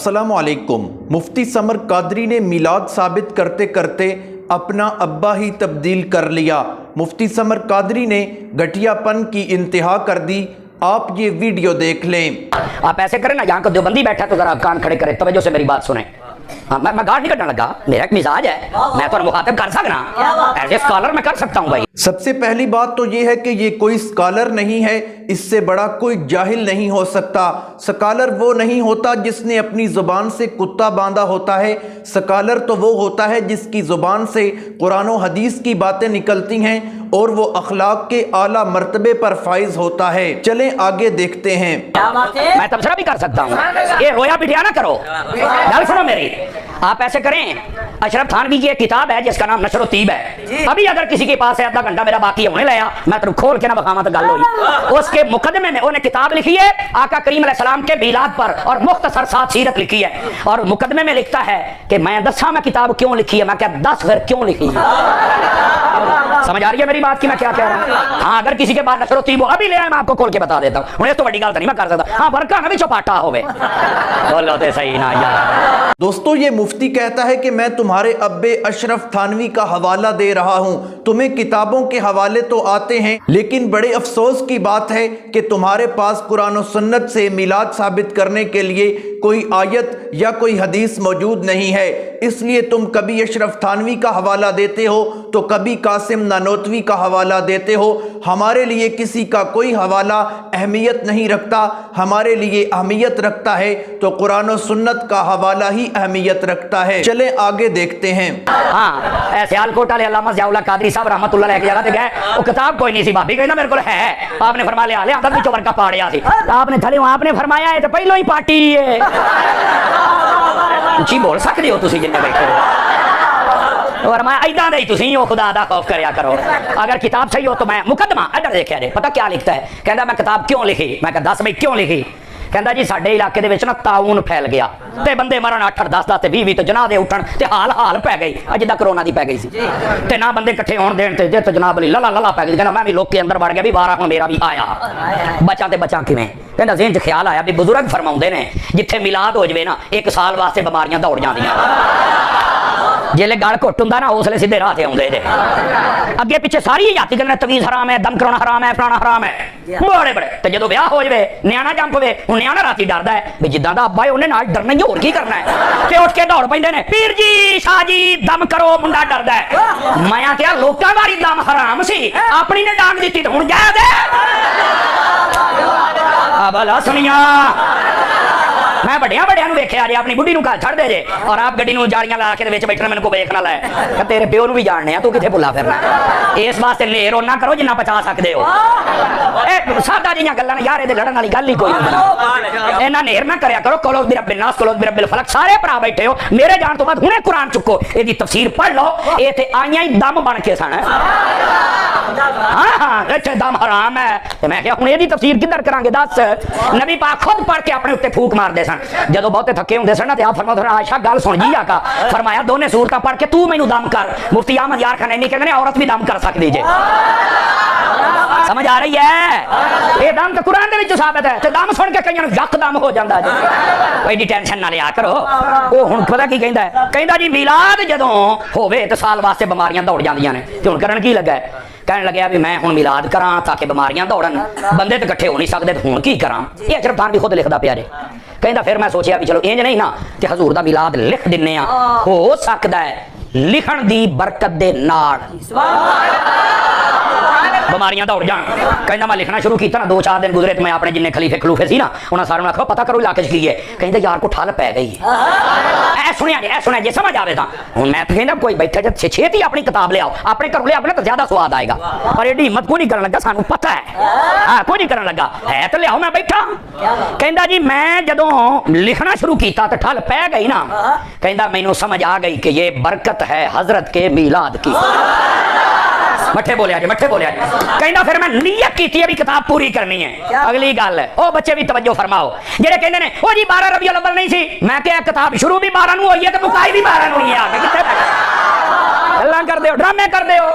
अस्सलामु अलैकुम। मुफ्ती समर कादरी ने मिलाद साबित करते करते अपना अब्बा ही तब्दील कर लिया। मुफ्ती समर कादरी ने घटियापन की इंतहा कर दी। आप ये वीडियो देख लें। आप ऐसे करें ना, यहाँ को देवबंदी बैठा तो जरा आप कान खड़े करें, तवज्जो से मेरी बात सुने। हाँ, मैं गाड़ नहीं कटने लगा, मेरा एक मिजाज है, मैं तो मुखातिब कर सकना, ऐसे स्कॉलर मैं कर सकता हूँ भाई। सबसे पहली बात तो ये है कि ये कोई स्कॉलर नहीं है, इससे बड़ा कोई जाहिल नहीं हो सकता। स्कॉलर वो नहीं होता जिसने अपनी ज़ुबान से कुत्ता बांधा होता है। स्कॉलर तो वो होता है जिसकी ज़ुबान से कुरान और हदीस की बातें निकलती हैं और वो अखलाक के आला मर्तबे पर फाइज होता है। चलें आगे देखते हैं। मैं तबसरा भी कर सकता हूँ, ये रोया पिटिया ना करो, गल सुनो मेरी। आप ऐसे करें, अशरफ थानवी की एक किताब है जिसका नाम नशर तीब है। अभी अगर किसी के पास है, आधा घंटा मेरा बाकी होने लगा, मैं तुम खोल के ना बखावा तो गल हुई। उसके मुकदमे में उन्हें किताब लिखी है आका करीम अलैहिस्सलाम के मिलाद पर और मुख्तसर साथ सीरत लिखी है। और मुकदमे में लिखता है कि मैं दसा में किताब क्यों लिखी है, मैं क्या 10 फिर क्यों लिखी है। समझ आ रही है मेरी बात की मैं क्या कह रहा हूँ? हाँ, अगर किसी के पास नशर तीब हो अभी ले आए, मैं आपको खोल के बता देता हूँ। उन्हें तो बड़ी गल नहीं मैं कर सकता। हाँ, वर्का ना भी चौपाटा होवे, बोलो तो सही ना यार। दोस्तों, ये मुफ्ती कहता है कि मैं तुम्हारे अब्बे अशरफ थानवी का हवाला दे रहा हूं। तुम्हें किताबों के हवाले तो आते हैं, लेकिन बड़े अफसोस की बात है कि तुम्हारे पास कुरान और सुन्नत से मिलाद साबित करने के लिए कोई आयत या कोई हदीस मौजूद नहीं है। इसलिए तुम कभी अशरफ थानवी का हवाला देते हो तो कभी कासिम नानोतवी का हवाला देते हो। हमारे लिए किसी का कोई हवाला अहमियत नहीं रखता, हमारे लिए अहमियत रखता है तो कुरान और सुन्नत का हवाला ही अहमियत रखता है। चलें आगे देखते हैं। हाँ, ऐसे आलकोट वाले अल्लामा ज़ियाउल्लाह कादरी साहब रहमतुल्लाह अलैह की जगह पे गए, वो किताब कोई नहीं सी, भाभी कहना मेरे को है, आपने फरमा लिया ले अंदर भी चोबर का पाड़िया सी, आपने थले आपने फरमाया है तो पहलो ही पार्टी है। जी बोल सकते हो तुसी जिन्ने बैठे हो, और मैं ऐदा दे तुसी हो, खुदा दा खौफ करया करो। अगर किताब सही हो तो मैं मुकदमा अडर देखिया जे, पता क्या लिखता है, कहता मैं किताब क्यों लिखी, मैं कहा 10 भाई क्यों लिखी। कहता जी साडे इलाके दे विच ना ताउन फैल गया ते बंदे मरन 8-8 10-10 ते 20-20 ते जनाह दे उठण ते हाल पै गई, जिद्दां कोरोना दी पै गई सी ते ना बंदे इकट्ठे होण देण ते जित जनाब अली लला पै गई। कहना मैं भी लोक के अंदर वड़ गया भी वारा हुण मेरा भी आया, बचा ते बचा किवें। कहंदा ज़हन च ख्याल आया भी बुजुर्ग फरमाउंदे ने जिथे मिलाद हो जवे ना 1 साल वास्ते बीमारियां दौड़ जांदियां। जेले गल घुट हुंदा ना उसले सीधे राह ते आउंदे जे। अगे पिछे सारी याती करना तवीज़ हराम है, दम कराना हराम है, फलाना हराम है, बड़े बड़े। ते जदों ब्याह हो जावे न्याणा जंम पवे, हुण न्याणा राती डरदा है भी जिद्दां दा अब्बा है उहने नाल डरना ही, होर की करना है। ते उठ के दौड़ पैंदे ने, पीर जी शाह जी दम करो, मुंडा डरदा है। मैं आख्या लोकां वाली दम हराम सी, अपनी ने डांग दित्ती ते हुण जायज़ है। आ भला सुनिया, मैं बड़िया वेख्या जे अपनी बुढ़ी नूं घर छड़ दे जे और आप गड्डी नूं जालियां ला के दे विच बैठना मैनूं कोई वेख ना लै। तेरे प्यो नूं भी जानने आ, तू किथे भुला फिरना। इस वास्ते नेर ओना करो जिन्ना पचा सकदे हो। ए सादा जिहियां गल्लां यार, इहदे लड़न वाली गल ही कोई नहीं। इन्ना नेर ना करया करो। कौलो बिरब्बिन नास, कौलो बिरब्बिल फलक, सारे भरा बैठे हो। मेरे जान तो बाद हुणे कुरान चुको, इहदी तफसीर पढ़ लो। ये ते आईयां ही दम बन के सन। हाँ, इत्थे दम हराम है ते मैं क्या हुण इहदी तफसीर किधर करांगे दस। नबी पाक खुद पढ़ के अपने उत्ते फूक मारदे सन। जदों बहुते थके हुंदे सन ना ते आप फरमाते आयशा गल सुन जी आका, फरमाया दोने सूरतां पढ़ के तू मैनूं दम कर। मुफ्ती अहमद यार खान नहीं कहंदे ने औरत भी दम कर सकदी जे। समझ आ रही है? ये दम तो कुरान दे विच साबित है ते दम सुन के कईयां नूं यकदम हो जांदा जे। कोई टेंशन ना लिया करो। ओ हुण पता की कहंदा है, कहंदा जी मिलाद जदों होवे ते साल वास्ते बीमारियां दौड़ जांदियां ने ते हुण करन की लगा है, कहने लगे भी मैं हुण मिलाद करां ताकि बीमारियां दौड़न, बंदे तो इकट्ठे हो नहीं सकते हुण की करां। ये अशरफ थानवी खुद लिखदा पिया जे। कहंदा फिर मैं सोचिया भी चलो इंज नहीं ना कि हजूर दा मिलाद लिख दिन्ने आ, हो सकदा है लिखण दी बरकत दे नाल बीमारियां दौड़ जान। कहंदा मैं लिखना शुरू किया ना, 2-4 दिन गुजरे तो मैं अपने जिन्ने खलीफे खलूफे सी ना उन्हां सारे नूं आखिया पता करो इलाके च की है। कहंदा यार को ठल पै गई है। सुनिया जे समझ आवे तां हुण मैं कहंदा कोई बैठे जे छेती अपनी किताब ले आओ, अपने घरों ले आओ तो ज्यादा स्वाद आएगा। पर एडी हिम्मत कोई नहीं करन लगा, सानू पता है। हां, कोई नहीं करन लगा है तो ले आओ, मैं बैठा। कहंदा जी मैं जदों लिखना शुरू किया तो ठल पै गई ना, कहंदा मैनूं समझ आ गई कि ये बरकत है हजरत के मिलाद की। मठे बोलिया जी, मठे बोलिया जी। कहना फिर मैं नियत की थी अभी किताब पूरी करनी है। अगली गल है ओ बच्चे भी तवज्जो फरमाओ, जेडे कहंदे ने ओ जी 12 रबीउल अव्वल नहीं सी, मैं क्या किताब शुरू भी 12 नूं होई है ते मुकाई भी 12 नूं ही है। आके किथे गल्लां करदे हो, ड्रामे करदे हो,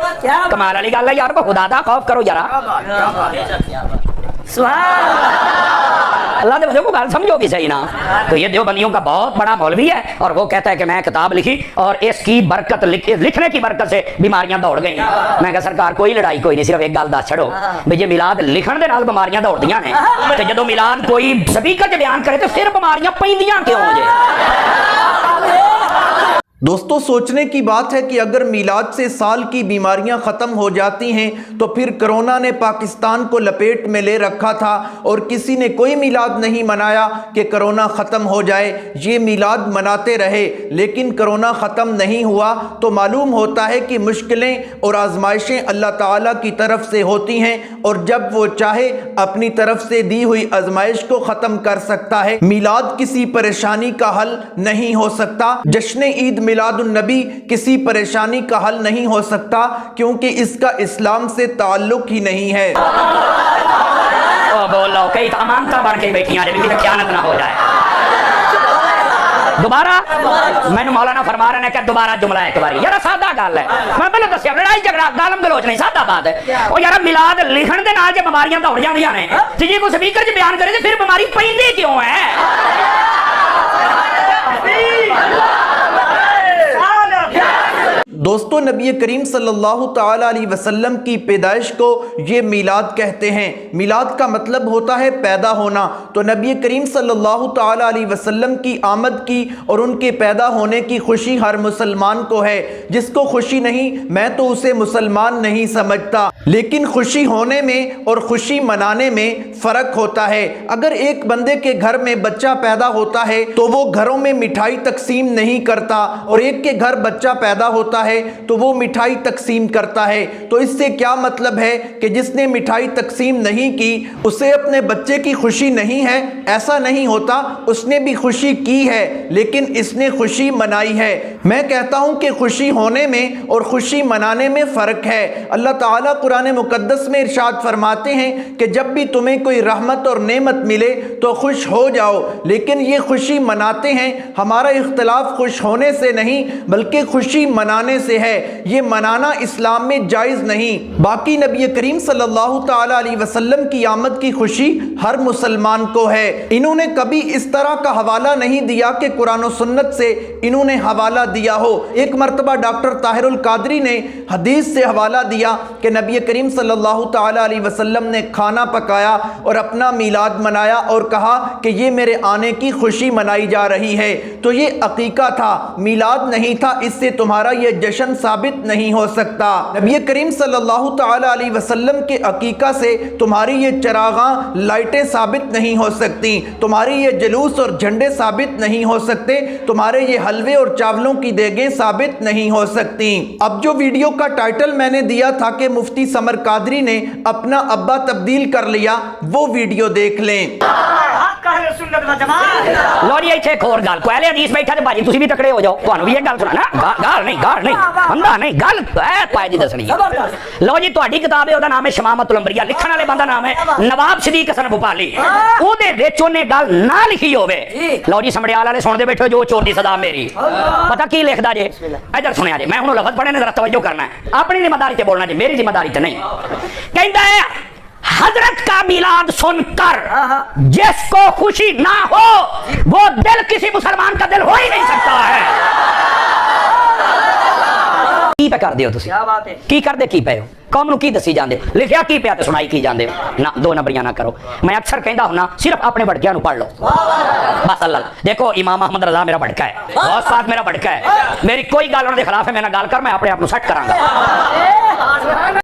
कमाल वाली गल है यार। को खुदा दा खौफ करो जरा। अल्लाह के बंदे को गाल समझो भी सही ना। तो ये देवबंदियों का बहुत बड़ा मौलवी है और वो कहता है कि मैं किताब लिखी और इसकी बरकत लिखने की बरकत से बीमारियां दौड़ गई। मैं कहा सरकार कोई लड़ाई कोई नहीं, सिर्फ एक गल दस छड़ो भी जे मिलाद लिखण दे नाल बीमारियां दौड़दियां ने ते जदों मिलाद कोई स्पीकर च बयान करे तो फिर बीमारियां पैंदियां क्यों जे? दोस्तों सोचने की बात है कि अगर मीलाद से साल की बीमारियां ख़त्म हो जाती हैं तो फिर कोरोना ने पाकिस्तान को लपेट में ले रखा था और किसी ने कोई मीलाद नहीं मनाया कि कोरोना ख़त्म हो जाए। ये मीलाद मनाते रहे लेकिन कोरोना ख़त्म नहीं हुआ। तो मालूम होता है कि मुश्किलें और आजमाइशें अल्लाह ताला की तरफ से होती हैं और जब वो चाहे अपनी तरफ से दी हुई आजमाइश को ख़त्म कर सकता है। मीलाद किसी परेशानी का हल नहीं हो सकता। जश्न ईद मिलादुन्नबी किसी परेशानी का हल नहीं हो सकता क्योंकि इसका इस्लाम से ताल्लुक ही नहीं है। ओ बोलो कई अमानता बन के बैठियां ने भी ख्यानत ना हो जाए। दोबारा मैंने मौलाना फरमा रहे हैं कि दोबारा जुमला एक बारी यार सादा गल है। मैं पहले दसिया लड़ाई झगड़ा गालम गलोच नहीं, सादा बात है। और यार मिलाद लिखण दे नाल जे बीमारियां दौड़ जांदियां ने ते जे कोई स्पीकर च बयान करे ते फिर बीमारी पैंदी क्यों है? दोस्तों नबी करीम सल्लल्लाहु ताला अलैहि वसल्लम की पैदाइश को ये मीलाद कहते हैं। मीलाद का मतलब होता है पैदा होना। तो नबी करीम सल्लल्लाहु ताला अलैहि वसल्लम की आमद की और उनके पैदा होने की खुशी हर मुसलमान को है। जिसको खुशी नहीं मैं तो उसे मुसलमान नहीं समझता। लेकिन खुशी होने में और खुशी मनाने में फ़र्क होता है। अगर एक बंदे के घर में बच्चा पैदा होता है तो वो घरों में मिठाई तकसीम नहीं करता और एक के घर बच्चा पैदा होता है तो वो मिठाई तकसीम करता है। तो इससे क्या मतलब है कि जिसने मिठाई तकसीम नहीं की उसे अपने बच्चे की खुशी नहीं है? ऐसा नहीं होता, उसने भी खुशी की है लेकिन इसने खुशी मनाई है। मैं कहता हूं कि खुशी होने में और खुशी मनाने में फ़र्क है। अल्लाह ताला कुरान मुकद्दस में इरशाद फरमाते हैं कि जब भी तुम्हें कोई रहमत और नेमत मिले तो खुश हो जाओ, लेकिन ये खुशी मनाते हैं। हमारा इख्तिलाफ खुश होने से नहीं बल्कि खुशी मनाने से है। ये मनाना इस्लाम में जायज़ नहीं। बाकी नबी करीम सल्लल्लाहु ताला अलैहि वसल्लम की आमद की खुशी हर मुसलमान को है। इन्होंने कभी इस तरह का हवाला नहीं दिया कि कुरान और सुन्नत से इन्होंने हवाला दिया हो। एक मरतबा डॉक्टर ताहिरुल कादरी ने हदीस से हवाला दिया कि नबी करीम सल्लल्लाहु ताला अलैहि वसल्लम ने खाना पकाया और अपना मीलाद मनाया और कहा कि ये मेरे आने की खुशी मनाई जा रही है। तो ये अकीका था, मीलाद नहीं था। इससे तुम्हारा ये जश्न साबित नहीं हो सकता। नबी करीम सल्लल्लाहु ताला अलैहि वसल्लम के अकीका से तुम्हारी ये चरागां लाइटें साबित नहीं हो सकती, तुम्हारी ये जुलूस और झंडे साबित नहीं हो सकते, तुम्हारे ये हलवे और चावलों की देगें साबित नहीं हो सकती। अब जो वीडियो का टाइटल मैंने दिया था कि मुफ्ती समर कादरी ने अपना अब्बा तब्दील कर लिया, वो वीडियो देख लें। लो जी इत्थे एक होर गल पहले हदीस बैठा ते भाजी तुसीं भी तकड़े हो जाओ, तुहानू भी एक गल सुना ना, गाल नहीं बंदा नहीं गल है पाए दी दसनी। लो जी तुहाडी किताब है, ओदा नाम है शमामतुल अंबिया, लिखण वाले बंदा नाम है नवाब सदीक हसन भोपाली। ओदे विच ओने गल ना लिखी होवे। लो जी समड़ियाल वाले सुनदे बैठे जो चोर दी सदा मेरी, पता की लिखदा जे? इधर सुनिया जे, मैं हुण लफ्ज़ पढ़े ने जरा तवज्जो करना है, अपनी जिम्मेदारी ते बोलना जे, मेरी जिम्मेदारी ते नहीं। कहंदा है हजरत का मिलाद सुनकर जिसको खुशी ना हो वो दिल किसी मुसलमान का दिल हो ही नहीं सकता है। की पे कर दियो तुसी? क्या बात है? की कर दे की पे हो? कौम नू की दसी जांदे? लिखिया की पे ते सुनाई की जांदे? ना दो नंबरियां ना करो। मैं अक्सर कहंदा हुना सिर्फ अपने भड़कियां नू पढ़ लो बस। अल्लाह देखो इमाम अहमद रजा मेरा भड़का है, बहुत साथ मेरा भड़का है, मेरी कोई गल उन्हां दे खिलाफ है, मैं ना गल कर, मैं अपने आप नू सेट करांगा।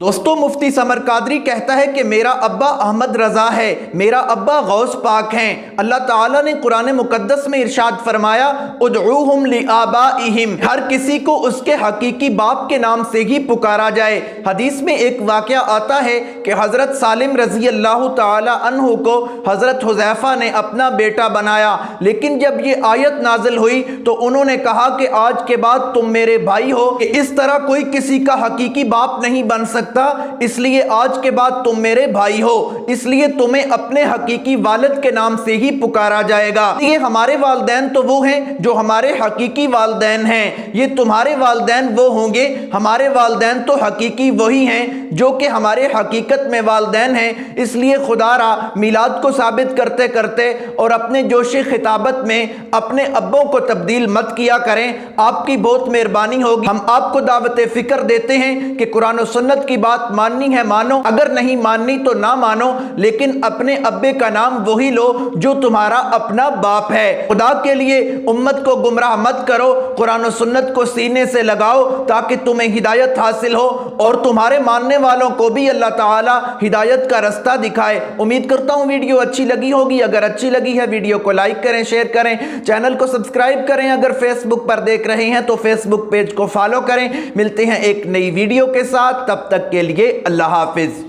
दोस्तों मुफ्ती समर कादरी कहता है कि मेरा अब्बा अहमद रजा है, मेरा अब्बा गौस पाक हैं। अल्लाह ताला ने कुरान मुकद्दस में इरशाद फरमाया उदऊहुम लिआबाइहिम, हर किसी को उसके हकीकी बाप के नाम से ही पुकारा जाए। हदीस में एक वाक़या आता है कि हज़रत सालिम रज़ी अल्लाह ताला अन्हु को हज़रत हुज़ैफ़ा ने अपना बेटा बनाया, लेकिन जब ये आयत नाजिल हुई तो उन्होंने कहा कि आज के बाद तुम मेरे भाई हो। कि इस तरह कोई किसी का हकीकी बाप नहीं बन सकता, इसलिए आज के बाद तुम मेरे भाई हो, इसलिए तुम्हें अपने हकीकी वालिद के नाम से ही पुकारा जाएगा। ये हमारे वालिदैन तो वो हैं जो हमारे हकीकी वालिदैन हैं, ये तुम्हारे वालिदैन वो होंगे, हमारे वालिदैन तो हकीकी वही हैं जो कि हमारे हकीकत में वालिदैन हैं। इसलिए खुदारा मिलाद को साबित करते करते और अपने जोश खिताबत में अपने अब्बों को तब्दील मत किया करें, आपकी बहुत मेहरबानी होगी। हम आपको दावत फिक्र देते हैं कि कुरान और सुन्नत की बात माननी है मानो, अगर नहीं माननी तो ना मानो, लेकिन अपने अब्बे का नाम वही लो जो तुम्हारा अपना बाप है। खुदा के लिए उम्मत को गुमराह मत करो, कुरान और सुन्नत को सीने से लगाओ ताकि तुम्हें हिदायत हासिल हो और तुम्हारे मानने वालों को भी अल्लाह ताला हिदायत का रास्ता दिखाए। उम्मीद करता हूँ वीडियो अच्छी लगी होगी। अगर अच्छी लगी है वीडियो को लाइक करें, शेयर करें, चैनल को सब्सक्राइब करें। अगर फेसबुक पर देख रहे हैं तो फेसबुक पेज को फॉलो करें। मिलते हैं एक नई वीडियो के साथ, तब तक के लिए अल्लाह हाफिज।